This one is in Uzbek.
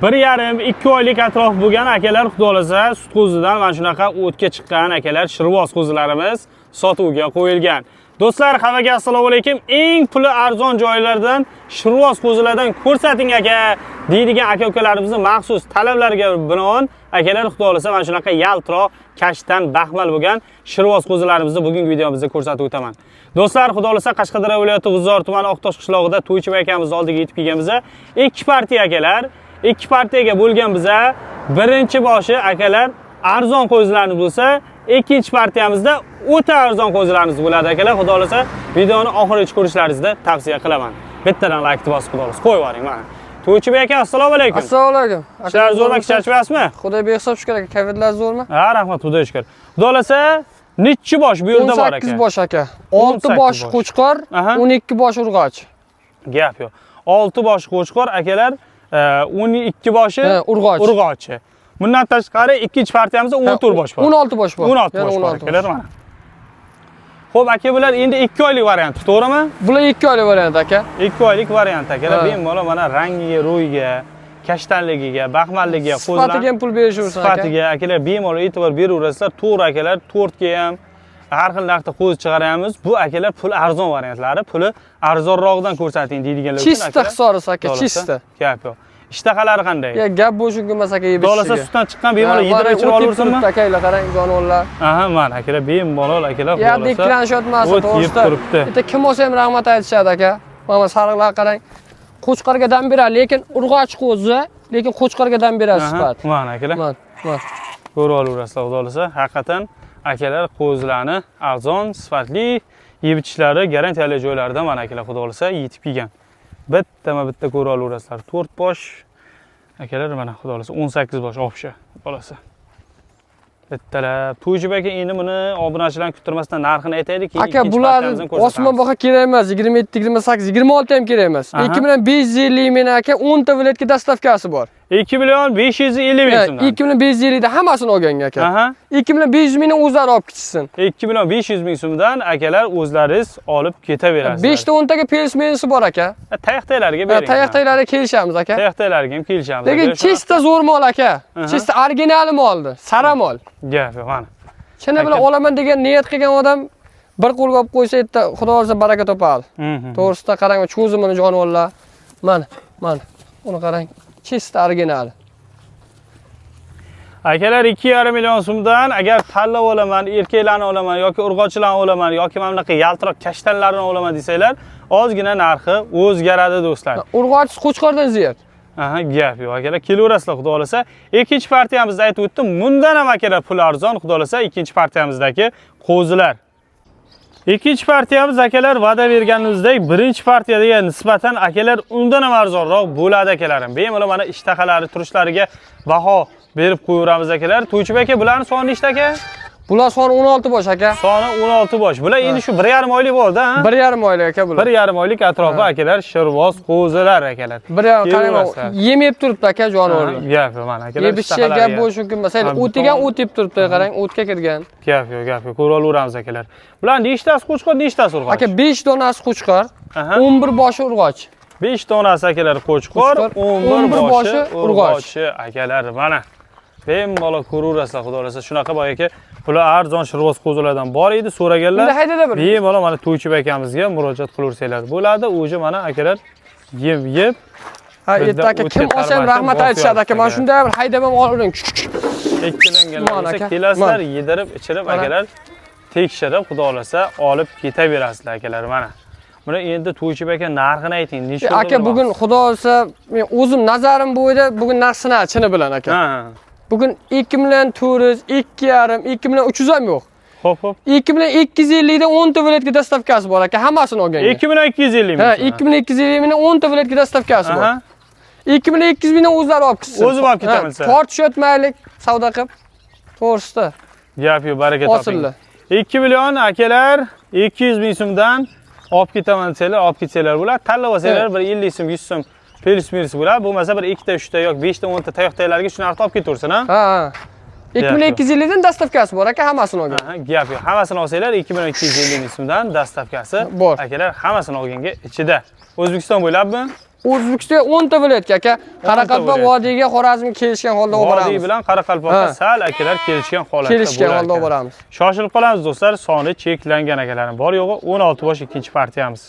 1,5-2 oylik atrof bo'lgan akalar, xudo xolasa sut qo'zidan mana shunaqa o'tga chiqqan akalar, shirvoz qo'zilarimiz sotuvga qo'yilgan. Do'stlar, hammaga assalomu alaykum. Eng puli arzon joylardan shirvoz qo'zilardan ko'rsating aka deydigan aka-ukalarimizni maxsus talablarga binoan akalar, xudo xolasa mana shunaqa yaltiroq, kashtan, baxmal bo'lgan shirvoz qo'zilarimizni bugungi videomizda ko'rsatib o'taman. Do'stlar, xudo xolasa Qashqadaryo viloyati G'uzor tumani Oqtosh qishlog'ida To'ychiboy akamiz oldiga yetib kelganmiz. Ikki partiya akalar, ikki partiyaga bo'lgan biza birinchi boshi akalar arzon qo'zilarimiz bo'lsa, ikkinchi partiyamizda o'ta arzon qo'zilarimiz bo'ladi akalar. Xudo xolasa videoni oxirigacha ko'rishlaringizni tavsiya qilaman. Bittadan like bosib xudo xolasa qo'yib yuboring mana. To'ychiboy aka, assalomu alaykum. Assalomu alaykum. Ishlar zo'rmi, charchamayapsizmi? Xudo behisob shukr aka, kayfiyatlar zo'rmi? Ha, rahmat, xudoga shukr. Xudo xolasa nechi bosh bu yerda bor aka? 18 bosh aka. 6 bosh qo'chqor, 12 bosh urg'och. Gap yo'q. 6 bosh qo'chqor akalar, 12 boshi urg'ochi. Bundan tashqari ikkinchi partiyamizda 14 bosh bor. 16 bosh bor. 16 bosh bor akalar mana. Xo'p aka, bular endi 2 oylik variant, to'g'rimi? Bular 2 oylik variant aka. 2 oylik variant akalar. Bemalol mana rangiga, ro'yiga, kashtanligiga, baxmalligiga, sifatiga ham pul berishaversin aka. Sifatiga akalar bemalol e'tibor beraverasizlar. To'g'ri akalar, 4 ga ham har xil narxda qo'zi chiqaramiz. Bu akalar pul arzon variantlari, puli arzonroqdan ko'rsating deydiganlar uchun akalar. Chista hisorisi aka, chista. Gap yo'q. Ishtaqalari qanday? Ya gap bo'sh emas aka, yeb ishga. Xolasa sutdan chiqqan bemalol yedirib ichirib olaversinmi? Akalar qarang, jonivorlar. Aha, mana akalar bemalol akalar xolasa. Ya dekranshotmas to'g'risida. Bitta kim olsa ham rahmat aytishadi aka. Mana sariqlar qarang. Qo'chqorga dam beradi, lekin urg'och qo'zi, lekin qo'chqorga dam beradi sifat. Mana akalar. Mana. Ko'rib olaverasizlar, xudo xolasa. Haqiqatan akalar qo'zilarni arzon, sifatli yeb ichishlari garantiyali joylarda mana akalar, xudo xolasa yetib kelgan. Bitta ko'ra olaverasizlar. 4 bosh akalar mana xudo xolasa 18 bosh opsha bolasi. Bittalab. To'ychiboy aka, endi buni obunachilarni kuttirmasdan narxini aytaylik, keyin aka, bular osmon baho kerak emas. 27, 28, 26 ham kerak emas. 2550 ming aka, 10 ta viloyatga dastavkasi bor. 2,550 ming so'mdan. 2550 da hammasini olgan aka. 2500 mingni o'zlari olib ketsin. 2,500 ming so'mdan akalar o'zlaringiz olib ketaverasiz. 5 ta 10 taga persmenisi bor aka. Tayoqtaylariga bering. Tayoqtaylariga kelishamiz aka. Tayoqtaylariga ham kelishamiz. Lekin chista zo'r mol aka. Chista original moldi, sara mol. Gap yo'q mana. Chana bilan olaman degan niyat qilgan odam bir qo'lga olib qo'ysa, yerda xudo xolasa baraka topadi. To'g'risida qarang, cho'zimini jonivorlar. Mana. Uni qarang. Chista original. Akalar 2,5 million so'mdan agar tanlab olaman, erkaklarni olaman yoki urg'ochilarni olaman yoki mana bunaqa yaltiroq kashtanlarni olaman desanglar, ozgina narxi o'zgaradi do'stlar. Urg'och qo'chqordan ziyod. Aha, gap yo'q akalar, kelaverasizlar xudo xolasa. Ikkinchi partiyamizda aytib o'tdim, bundan ham akalar pul arzon, xudo xolasa ikkinchi partiyamizdagi qo'zilar. Ikkinchi partiyamiz akalar va'da berganimizdek, birinchi partiyaga nisbatan akalar undan ham arzonroq bo'ladi akalarim. Bemalol mana ishtaqalari, turishlariga baho berib qo'yamiz akalar. To'ychiboy aka, bularning soni nechta aka? Bular soni 16 bosh aka. Soni 16 bosh. Bular endi shu 1,5 oylik bo'ldi, ha? 1,5 oylik aka bular. 1,5 oylik atrofi akalar, shirvoz qo'zilar akalar. 1,5 qarang, yemib turibdi aka jonivorlar. Gap yo'q mana akalar. Yebishga gap bo'lishi mumkin. Masalan, o'tigan o't yeb turibdi, qarang, o'tga kirgan. Gap yo'q. Ko'ra olaveramiz akalar. Bular nechtasi qo'chqor, nechtasi urg'och? Aka 5 donasi qo'chqor, 11 boshi urg'och. 5 donasi akalar qo'chqor, 11 boshi urg'och akalar mana. Bemalol ko'raverasizlar, xudo xolasa. Shunaqa boy aka, bular arzon shirvoz qo'zilardan bor edi, so'raganlar. Bemalol mana To'ychiboy akamizga murojaat qilaversanglar bo'ladi. O'zi mana akalar yeb. Ha, erta aka kim olsa ham rahmat aytishadi aka. Mana shunday bir haydab ham olavering. Ikkilanganlar kelasizlar, yedirib, ichirib akalar tekshirib, xudo xolasa olib ketaverasizlar akalar mana. Buni endi To'ychiboy aka narxini ayting, necha bo'ldi? Aka, bugun xudo xolasa men o'zim nazarim bo'yida bugun narxini chini bilan aka. Bugun 2 million 400, 2,5, 2 million 300 ham yo'q. Xo'p. 2 million 250 dan 10 ta viloyatga dastavkasi bor aka, hammasini olganga. 2 million 250 ming. Ha, 2 million 250 mingdan 10 ta viloyatga dastavkasi bor. 2 million 200 mingdan o'zlari olib ketsin. O'zim olib ketaman. Tortishotmaylik, savdo qilib. To'g'risida. Gap yo'q, baraka toping. 2 million akalar 200 ming so'mdan olib ketaman desanglar, olib ketsanglar bo'ladi. Tanlab olsanglar bir 50 so'm, 100 so'm pels bo'ladi. Bo'lmasa bir 2 ta, 3 ta yoki 5 ta, 10 ta tayoqtaylarga shu narxda olib ketaversin, ha? Ha. 2250 dan dastavkasi bor aka, hammasini olgan. Gap yo'q. Hammasini olsanglar 2250 ming so'mdan dastavkasi bor. Akalar hammasini olganga ichida. O'zbekiston bo'ylabmi? O'zbekistonga 10 ta viloyatga aka, Qoraqalpoq viloyat. vodiyga, Xorazmga kelishgan holda olib Vodiy boramiz. bilan Qoraqalpoqqa Ha. sal akalar kelishgan holatda Kelishgan bo'lar holda olib ekan. boramiz. Shoshilib qolamiz do'stlar, soni cheklangan akalarim bor yo'g'i 16 bosh ikkinchi partiyamiz.